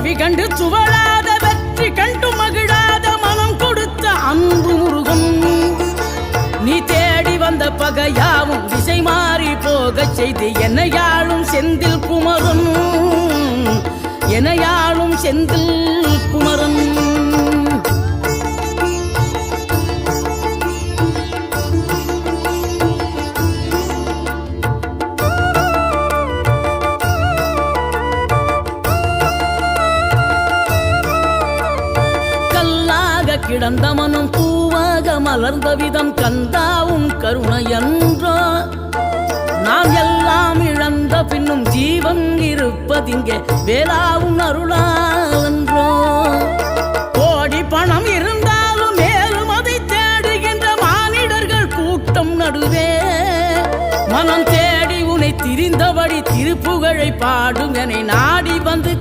தோல்வி கண்டு துவளாத வெற்றி கண்டு மகிழாத மனம் கொடுத்த அன்பு முருகன் நீ தேடி வந்த பகையாவும் திசை மாறி போகச் செய்து என்னையாளும் செந்தில் குமரன் என்னையாளும் செந்தில் குமரன் கிடந்த மனம் பூவாக மலர்ந்த விதம் கந்தாவும் கருணை என்றோ நாம் எல்லாம் இழந்த பின்னும் ஜீவன் இருப்பதிங்கே வேளாவும் அருளாவென்றோ கோடி பணம் இருந்தாலும் மேலும் அதை தேடுகின்ற மானிடர்கள் கூட்டம் நடுவே மனம் தேடி உனை திரிந்தபடி திருப்புகழை பாடும் என நாடி வந்து